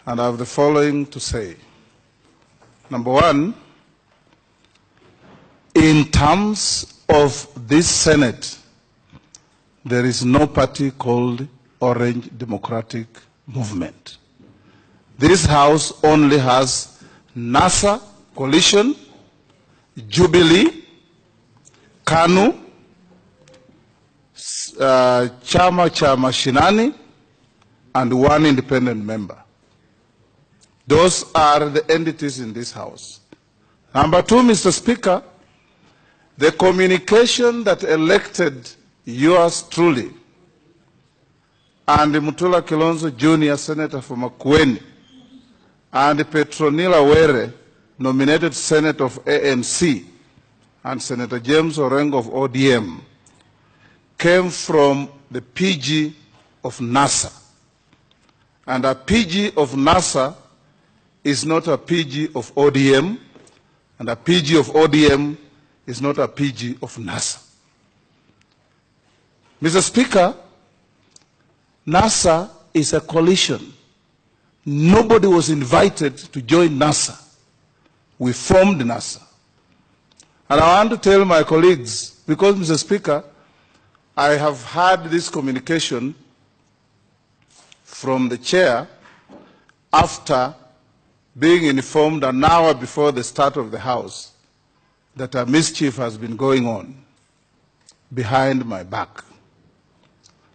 and I have the following to say. Number one, in terms of this Senate, there is no party called Orange Democratic Movement. This House only has NASA, Coalition, Jubilee, KANU, Chama cha Mashinani, and one independent member. Those are the entities in this House. Number two, Mr. Speaker, the communication that elected yours truly and Mutula Kilonzo Jr., Senator from Makueni, and Petronila Were, nominated Senator of ANC, and Senator James Orengo of ODM, came from the PG of NASA. And a PG of NASA is not a PG of ODM, and a PG of ODM is not a PG of NASA. Mr. Speaker, NASA is a coalition. Nobody was invited to join NASA. We formed NASA. And I want to tell my colleagues, because, Mr. Speaker, I have had this communication from the chair after being informed an hour before the start of the House that a mischief has been going on behind my back.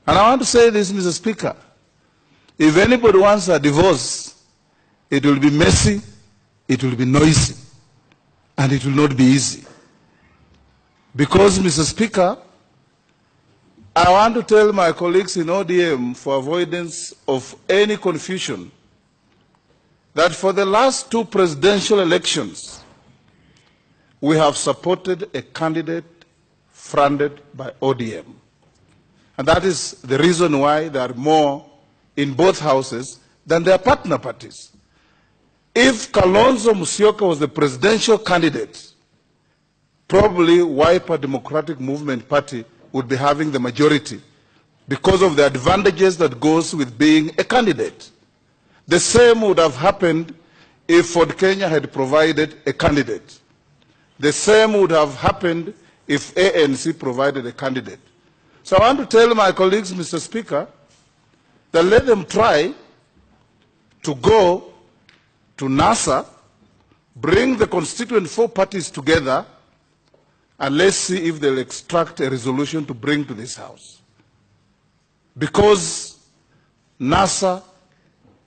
And I want to say this, Mr. Speaker, if anybody wants a divorce, it will be messy, it will be noisy, and it will not be easy. Because, Mr. Speaker, I want to tell my colleagues in ODM, for avoidance of any confusion, that for the last two presidential elections, we have supported a candidate fronted by ODM. And that is the reason why there are more in both houses than their partner parties. If Kalonzo Musyoka was the presidential candidate, probably Wiper Democratic Movement Party would be having the majority because of the advantages that goes with being a candidate. The same would have happened if Ford Kenya had provided a candidate. The same would have happened if ANC provided a candidate. So I want to tell my colleagues, Mr. Speaker, that let them try to go to NASA, bring the constituent four parties together, and let's see if they'll extract a resolution to bring to this House. Because NASA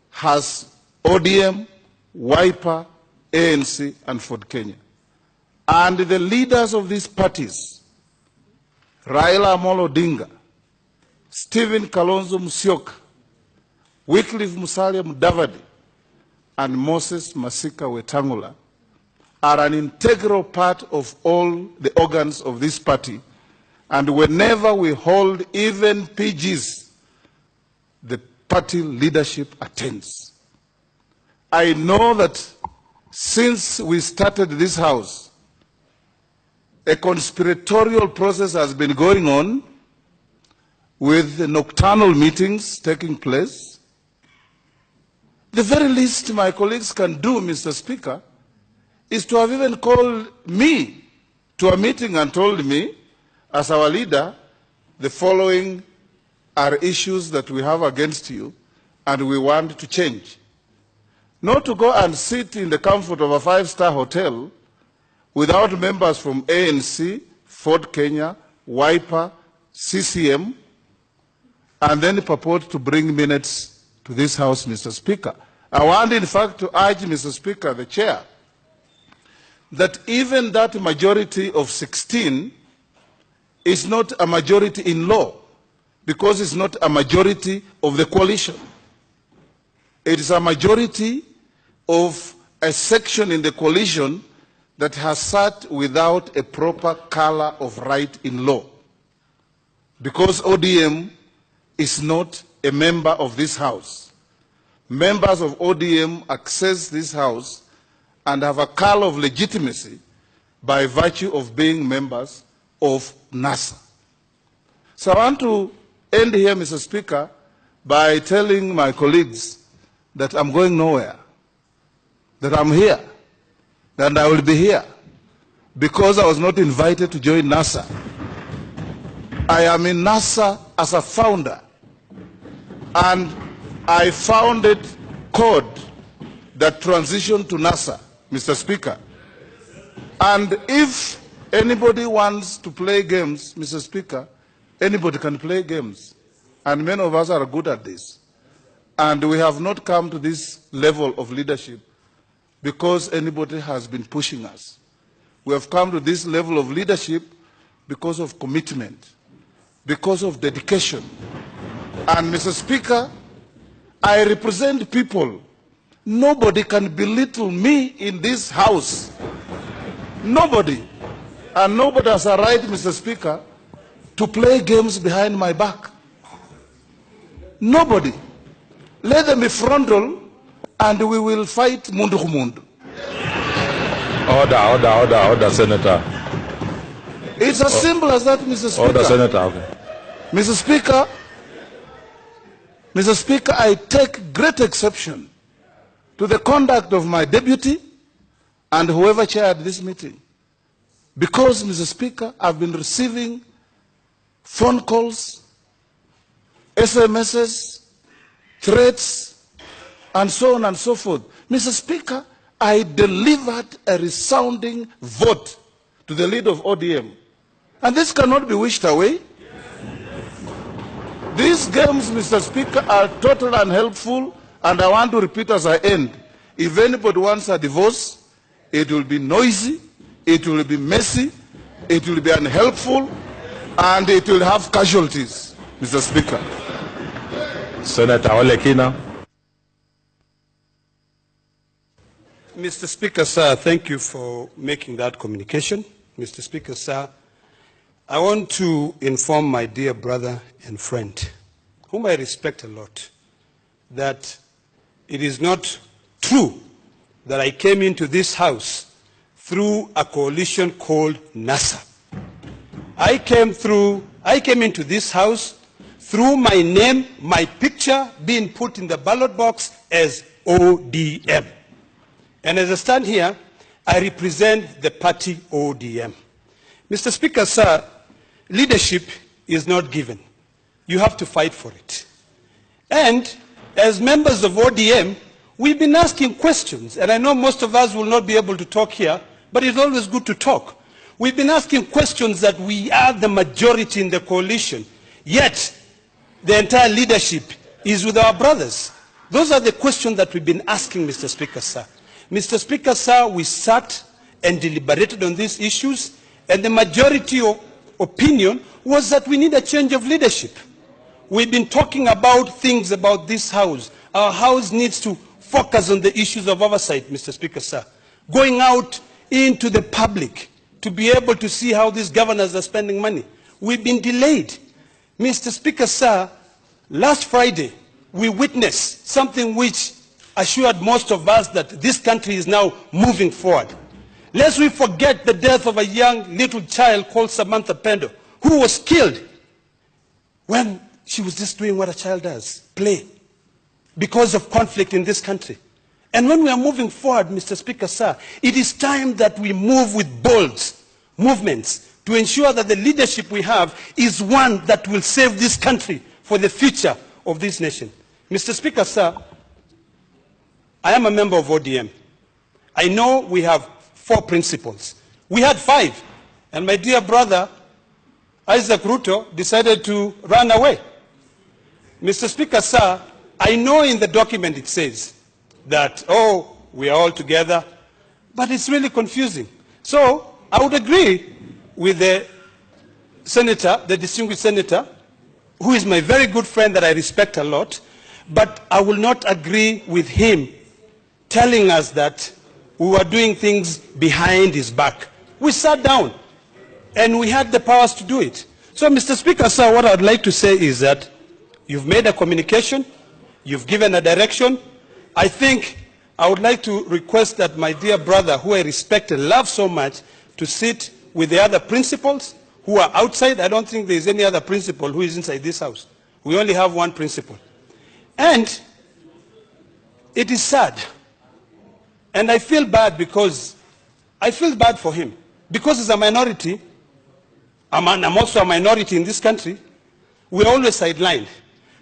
has ODM, Wiper, ANC, and Ford Kenya. And the leaders of these parties, Raila Amolo Odinga, Stephen Kalonzo Musyoka, Wycliffe Musalia Mudavadi, and Moses Masika Wetangula, are an integral part of all the organs of this party. And whenever we hold even PGs, the party leadership attends. I know that since we started this House, a conspiratorial process has been going on with nocturnal meetings taking place. The very least my colleagues can do, Mr. Speaker, is to have even called me to a meeting and told me, as our leader, the following are issues that we have against you and we want to change. Not to go and sit in the comfort of a five-star hotel without members from ANC, Ford Kenya, Wiper, CCM, and then purport to bring minutes to this House, Mr. Speaker. I want, in fact, to urge, Mr. Speaker, the chair, that even that majority of 16 is not a majority in law, because it's not a majority of the coalition. It is a majority of a section in the coalition that has sat without a proper color of right in law. Because ODM is not a member of this House. Members of ODM access this House and have a color of legitimacy by virtue of being members of NASA. So I want to end here, Mr. Speaker, by telling my colleagues that I'm going nowhere, that I'm here, and I will be here because I was not invited to join NASA. I am in NASA as a founder, and I founded code that transitioned to NASA, Mr. Speaker. And if anybody wants to play games, Mr. Speaker, anybody can play games. And many of us are good at this. And we have not come to this level of leadership because anybody has been pushing us. We have come to this level of leadership because of commitment, because of dedication. And Mr. Speaker, I represent people. Nobody can belittle me in this house. Nobody. And nobody has a right, Mr. Speaker, to play games behind my back. Nobody. Let them be frontal and we will fight mundu kumundu. Order, Senator. It's as simple as that, Mr. Speaker. Order, Senator. Okay. Mr. Speaker, I take great exception to the conduct of my deputy and whoever chaired this meeting. Because, Mr. Speaker, I've been receiving phone calls, SMSs, threats, and so on and so forth. Mr. Speaker, I delivered a resounding vote to the leader of ODM. And this cannot be wished away. These games, Mr. Speaker, are totally unhelpful, and I want to repeat as I end. If anybody wants a divorce, it will be noisy, it will be messy, it will be unhelpful, and it will have casualties, Mr. Speaker. Senator Olekina. Mr. Speaker, sir, thank you for making that communication. Mr. Speaker, sir, I want to inform my dear brother and friend, whom I respect a lot, that it is not true that I came into this house through a coalition called NASA. I came into this house through my name, my picture being put in the ballot box as ODM. And as I stand here, I represent the party ODM. Mr. Speaker, sir, leadership is not given. You have to fight for it. And as members of ODM, we've been asking questions. And I know most of us will not be able to talk here, but it's always good to talk. We've been asking questions that we are the majority in the coalition, yet the entire leadership is with our brothers. Those are the questions that we've been asking, Mr. Speaker, sir. Mr. Speaker, sir, we sat and deliberated on these issues, and the majority of opinion was that we need a change of leadership. We've been talking about things about this house. Our house needs to focus on the issues of oversight, Mr. Speaker, sir. Going out into the public to be able to see how these governors are spending money. We've been delayed. Mr. Speaker, sir, last Friday, we witnessed something which assured most of us that this country is now moving forward. Lest we forget the death of a young little child called Samantha Pendo, who was killed when she was just doing what a child does, play, because of conflict in this country. And when we are moving forward, Mr. Speaker, sir, it is time that we move with bold movements to ensure that the leadership we have is one that will save this country for the future of this nation. Mr. Speaker, sir, I am a member of ODM. I know we have 4 principles. We had 5, and my dear brother, Isaac Ruto, decided to run away. Mr. Speaker, sir, I know in the document it says that, oh, we are all together, but it's really confusing. So I would agree with the senator, the distinguished senator, who is my very good friend that I respect a lot, but I will not agree with him telling us that we were doing things behind his back. We sat down and we had the powers to do it. So, Mr. Speaker, sir, what I would like to say is that you've made a communication, you've given a direction. I think I would like to request that my dear brother, who I respect and love so much, to sit with the other principals who are outside. I don't think there's any other principal who is inside this house. We only have one principal. And it is sad. And I feel bad because I feel bad for him. Because he's a minority, I'm also a minority in this country, we're always sidelined.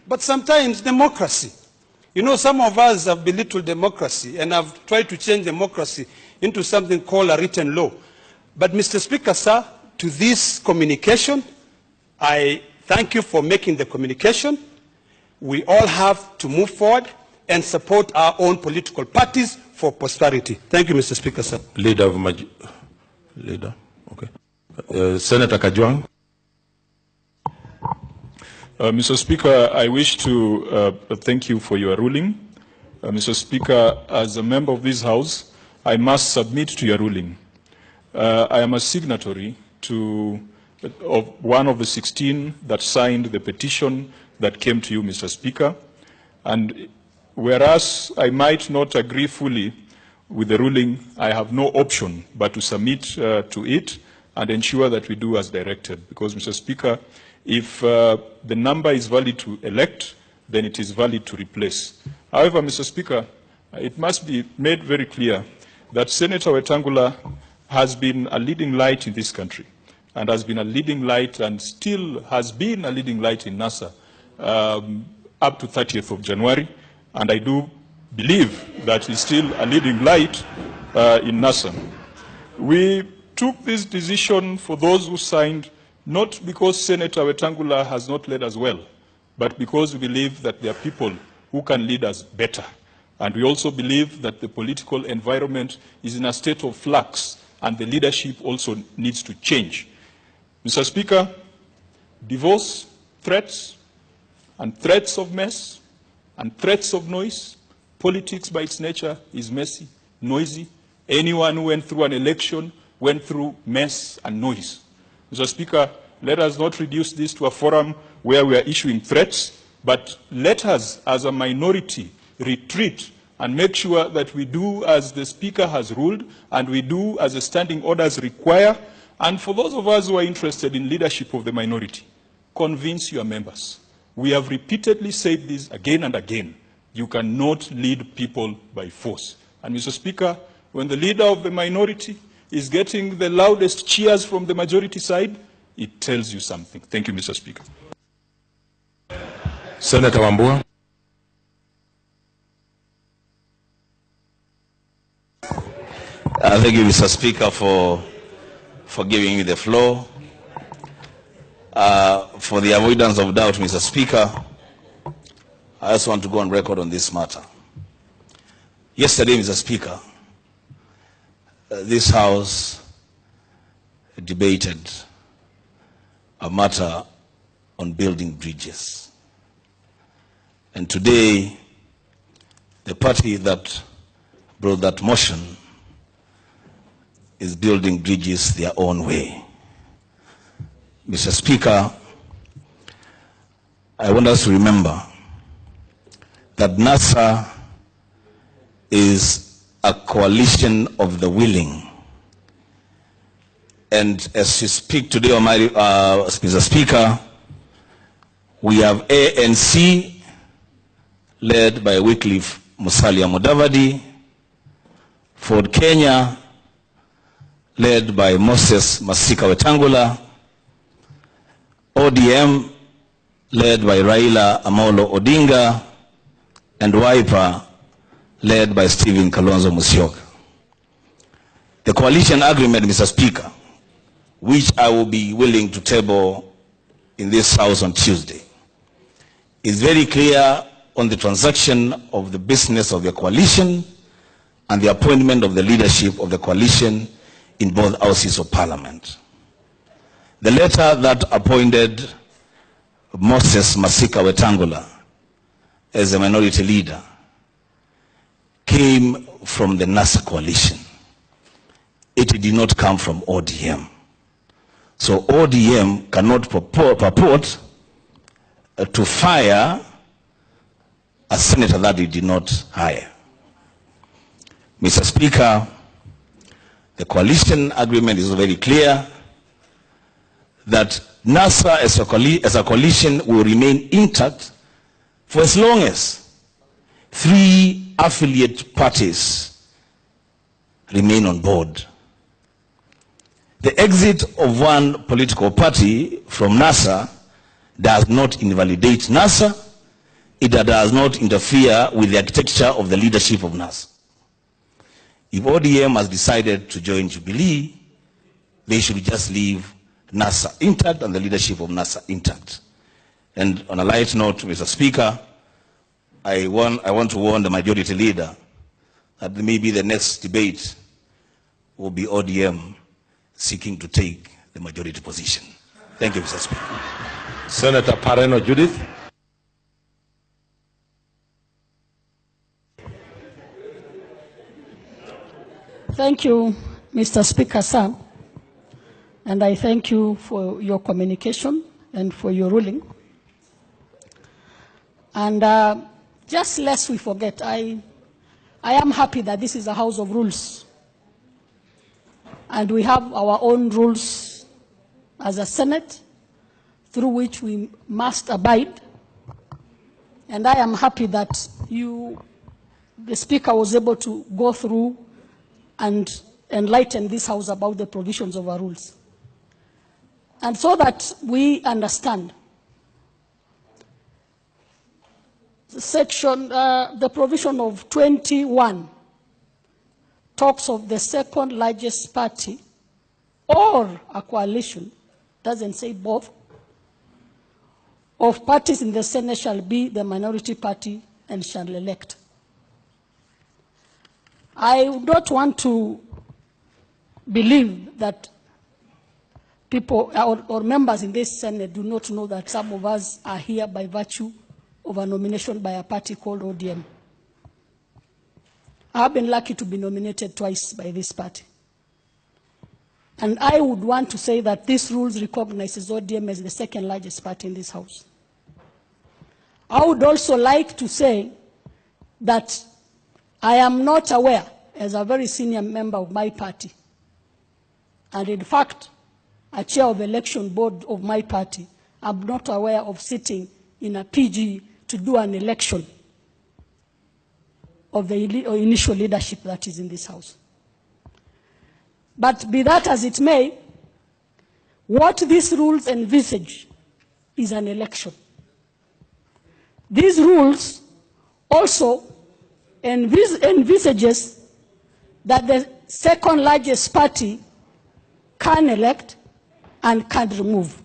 But sometimes democracy, you know, some of us have belittled democracy and have tried to change democracy into something called a written law. But Mr. Speaker, sir, to this communication, I thank you for making the communication. We all have to move forward and support our own political parties for prosperity. Thank you, Mr. Speaker, sir. Leader, okay. Senator Kajwang. Mr. Speaker, I wish to thank you for your ruling. Mr. Speaker, as a member of this House, I must submit to your ruling. I am a signatory of one of the 16 that signed the petition that came to you, Mr. Speaker. And whereas I might not agree fully with the ruling, I have no option but to submit to it and ensure that we do as directed. Because, Mr. Speaker, if the number is valid to elect, then it is valid to replace. However, Mr. Speaker, it must be made very clear that Senator Wetangula has been a leading light in this country and has been a leading light and still has been a leading light in NASA up to 30th of January. And I do believe that he's still a leading light in NASA. We took this decision for those who signed not because Senator Wetangula has not led us well, but because we believe that there are people who can lead us better. And we also believe that the political environment is in a state of flux and the leadership also needs to change. Mr. Speaker, divorce, threats, and threats of mess, and threats of noise, politics by its nature is messy, noisy. Anyone who went through an election went through mess and noise. Mr. Speaker, let us not reduce this to a forum where we are issuing threats, but let us, as a minority, retreat and make sure that we do as the Speaker has ruled and we do as the standing orders require. And for those of us who are interested in leadership of the minority, convince your members. We have repeatedly said this again and again. You cannot lead people by force. And Mr. Speaker, when the leader of the minority is getting the loudest cheers from the majority side, it tells you something. Thank you, Mr. Speaker. Senator Wambua. Thank you, Mr. Speaker, for giving me the floor. For the avoidance of doubt, Mr. Speaker, I also want to go on record on this matter. Yesterday, Mr. Speaker, this House debated a matter on building bridges. And today, the party that brought that motion is building bridges their own way. Mr. Speaker, I want us to remember that NASA is a coalition of the willing. And as we speak today, Mr. Speaker, we have ANC led by Wycliffe Musalia Mudavadi, Ford Kenya led by Moses Masika Wetangula, ODM led by Raila Amolo Odinga, and Wiper led by Stephen Kalonzo Musyoka. The coalition agreement, Mr. Speaker, which I will be willing to table in this House on Tuesday, is very clear on the transaction of the business of the coalition and the appointment of the leadership of the coalition in both houses of parliament. The letter that appointed Moses Masika Wetangula as a minority leader came from the NASA coalition. It did not come from ODM. So ODM cannot purport to fire a senator that it did not hire. Mr. Speaker, the coalition agreement is very clear that NASA as a coalition will remain intact for as long as 3 affiliate parties remain on board. The exit of one political party from NASA does not invalidate NASA. It does not interfere with the architecture of the leadership of NASA. If ODM has decided to join Jubilee, they should just leave NASA intact and the leadership of NASA intact. And on a light note, Mr. Speaker, I want to warn the majority leader that maybe the next debate will be ODM seeking to take the majority position. Thank you, Mr. Speaker. Senator Pareno Judith. Thank you, Mr. Speaker, sir. And I thank you for your communication and for your ruling. And just lest we forget, I am happy that this is a house of rules. And we have our own rules as a Senate through which we must abide. And I am happy that the Speaker was able to go through and enlighten this House about the provisions of our rules. And so that we understand, the provision of 21 talks of the second largest party or a coalition, doesn't say both, of parties in the Senate shall be the minority party and shall elect. I would not want to believe that people or members in this Senate do not know that some of us are here by virtue of a nomination by a party called ODM. I have been lucky to be nominated twice by this party. And I would want to say that this rules recognizes ODM as the second largest party in this House. I would also like to say that I am not aware, as a very senior member of my party, and in fact, a chair of election board of my party, I'm not aware of sitting in a PG to do an election of the initial leadership that is in this House. But be that as it may, what these rules envisage is an election. These rules also envisages that the second largest party can elect and can remove.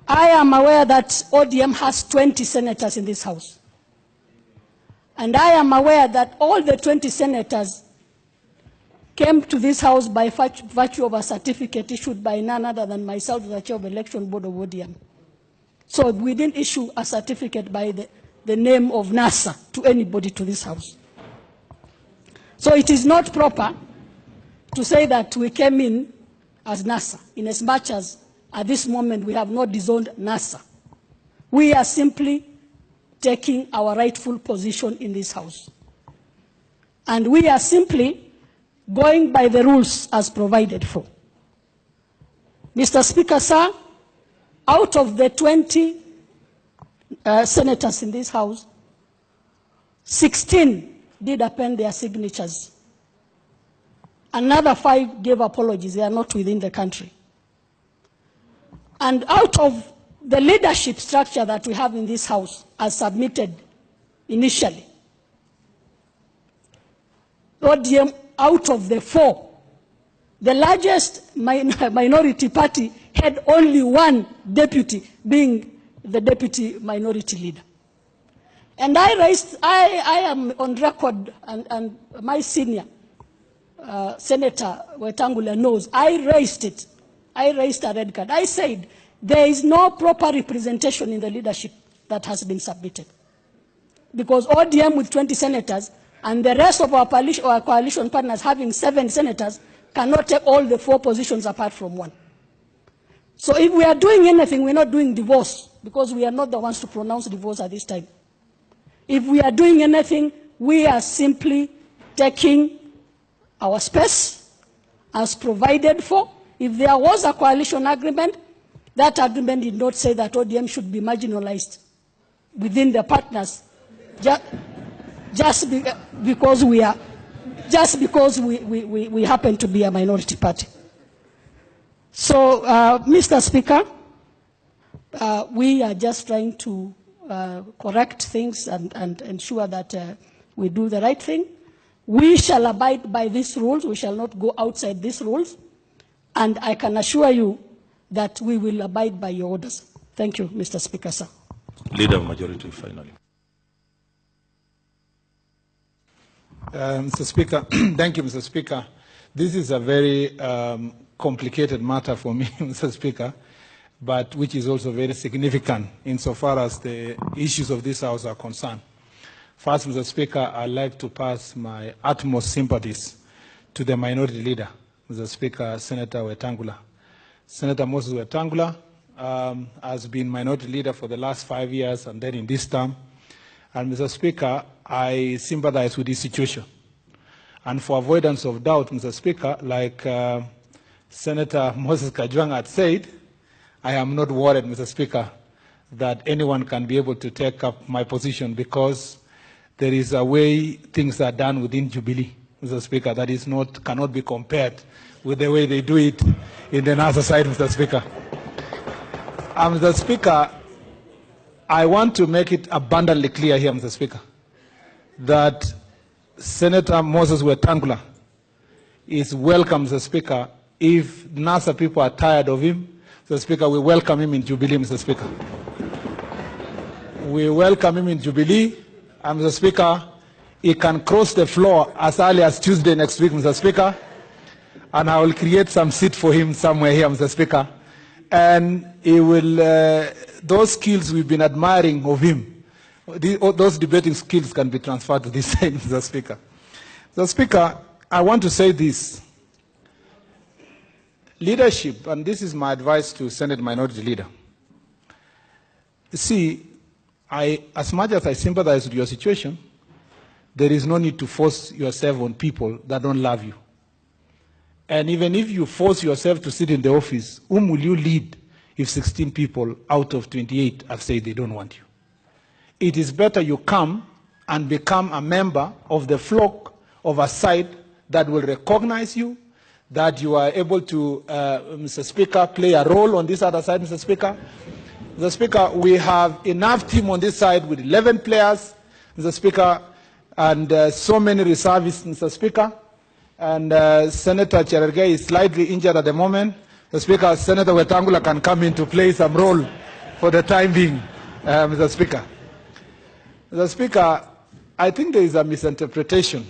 I am aware that ODM has 20 senators in this House. And I am aware that all the 20 senators came to this House by virtue of a certificate issued by none other than myself, the chair of the election board of ODM. So we didn't issue a certificate by the name of NASA to anybody to this House. So it is not proper to say that we came in as NASA, in as much as at this moment we have not disowned NASA. We are simply taking our rightful position in this House. And we are simply going by the rules as provided for. Mr. Speaker, sir, out of the 20 senators in this House, 16 did append their signatures. Another 5 gave apologies. They are not within the country. And out of the leadership structure that we have in this House, as submitted initially, ODM, out of the 4, the largest minority party had only 1 deputy, being the deputy minority leader. And I am on record, and my senior, Senator Wetangula knows, I raised it. I raised a red card. I said, there is no proper representation in the leadership that has been submitted. Because ODM with 20 senators and the rest of our coalition partners having 7 senators cannot take all the 4 positions apart from 1. So if we are doing anything, we're not doing divorce, because we are not the ones to pronounce divorce at this time. If we are doing anything, we are simply taking our space as provided for. If there was a coalition agreement, that agreement did not say that ODM should be marginalized within the partners. because we happen to be a minority party. So, Mr. Speaker, we are just trying to correct things and ensure that we do the right thing. We shall abide by these rules. We shall not go outside these rules. And I can assure you that we will abide by your orders. Thank you, Mr. Speaker, sir. Leader of Majority, finally. Mr. Speaker, thank you, Mr. Speaker. This is a very complicated matter for me, Mr. Speaker, but which is also very significant insofar as the issues of this House are concerned. First, Mr. Speaker, I'd like to pass my utmost sympathies to the minority leader, Mr. Speaker, Senator Wetangula. Senator Moses Wetangula has been minority leader for the last 5 years and then in this term. And Mr. Speaker, I sympathize with this situation. And for avoidance of doubt, Mr. Speaker, like Senator Moses Kajwang had said, I am not worried, Mr. Speaker, that anyone can be able to take up my position because there is a way things are done within Jubilee, Mr. Speaker, that is cannot be compared with the way they do it in the NASA side, Mr. Speaker. Mr. Speaker, I want to make it abundantly clear here, Mr. Speaker, that Senator Moses Wetangula is welcome, Mr. Speaker. If NASA people are tired of him, Mr. Speaker, we welcome him in Jubilee, Mr. Speaker. We welcome him in Jubilee, and Mr. Speaker, he can cross the floor as early as Tuesday next week, Mr. Speaker, and I will create some seat for him somewhere here, Mr. Speaker. And he will, those skills we've been admiring of him, those debating skills can be transferred to this side, Mr. Speaker. Mr. Speaker, I want to say this. Leadership, and this is my advice to Senate Minority Leader. You see, as much as I sympathize with your situation, there is no need to force yourself on people that don't love you. And even if you force yourself to sit in the office, whom will you lead if 16 people out of 28 have said they don't want you? It is better you come and become a member of the flock of a side that will recognize you, that you are able to, Mr. Speaker, play a role on this other side, Mr. Speaker. Mr. Speaker, we have enough team on this side with 11 players, Mr. Speaker, and so many reservists, Mr. Speaker. And Senator Cherargei is slightly injured at the moment. Mr. Speaker, Senator Wetangula can come in to play some role for the time being, Mr. Speaker. Mr. Speaker, I think there is a misinterpretation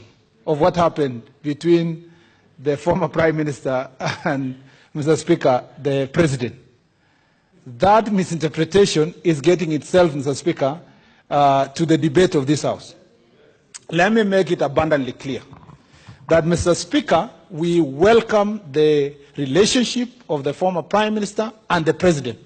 of what happened between the former Prime Minister and, Mr. Speaker, the President. That misinterpretation is getting itself, Mr. Speaker, to the debate of this House. Let me make it abundantly clear that, Mr. Speaker, we welcome the relationship of the former Prime Minister and the President.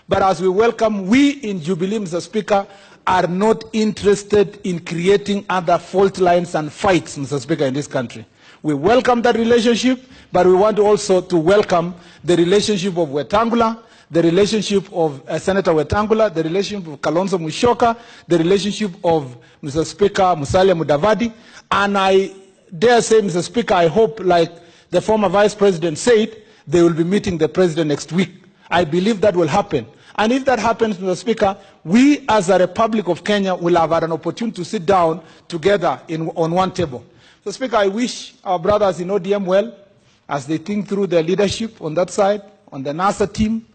But as we welcome, we in Jubilee, Mr. Speaker, are not interested in creating other fault lines and fights, Mr. Speaker, in this country. We welcome that relationship, but we want also to welcome the relationship of Wetangula, the relationship of Senator Wetangula, the relationship of Kalonzo Musyoka, the relationship of Mr. Speaker Musalia Mudavadi. And I dare say, Mr. Speaker, I hope, like the former Vice President said, they will be meeting the President next week. I believe that will happen. And if that happens, Mr. Speaker, we as a Republic of Kenya will have had an opportunity to sit down together on one table. So, Speaker, I wish our brothers in ODM well as they think through their leadership on that side, on the NASA team,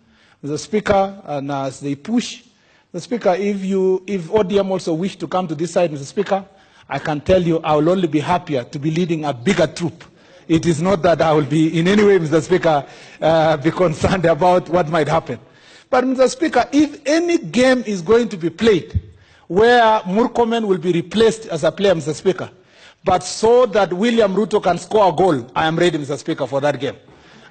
Mr. Speaker, and as they push. Mr. Speaker, if ODM also wish to come to this side, Mr. Speaker, I can tell you I will only be happier to be leading a bigger troop. It is not that I will be in any way, Mr. Speaker, be concerned about what might happen. But, Mr. Speaker, if any game is going to be played where Murkomen will be replaced as a player, Mr. Speaker, but so that William Ruto can score a goal, I am ready, Mr. Speaker, for that game.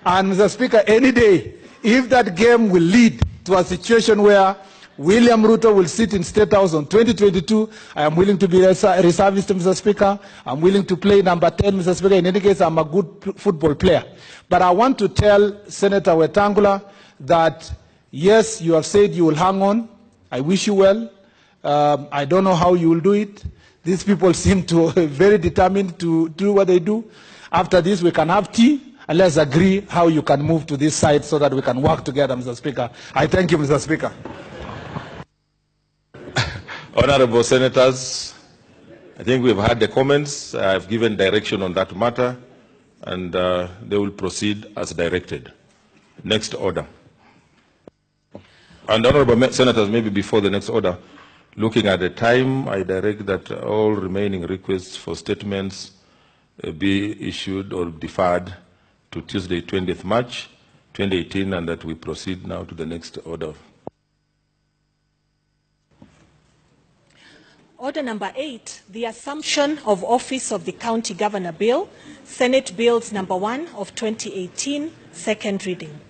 And, Mr. Speaker, any day, if that game will lead to a situation where William Ruto will sit in State House on 2022, I am willing to be a reservist, Mr. Speaker. I'm willing to play number 10, Mr. Speaker. In any case, I'm a good football player. But I want to tell Senator Wetangula that, yes, you have said you will hang on. I wish you well. I don't know how you will do it. These people seem to very determined to do what they do. After this, we can have tea, and let's agree how you can move to this side so that we can work together, Mr. Speaker. I thank you, Mr. Speaker. Honorable Senators, I think we've had the comments. I've given direction on that matter, and they will proceed as directed. Next order. And Honorable Senators, maybe before the next order, looking at the time, I direct that all remaining requests for statements be issued or deferred to Tuesday, 20th March, 2018, and that we proceed now to the next order. Order number 8, the Assumption of Office of the County Governor Bill, Senate Bills number 1 of 2018, second reading.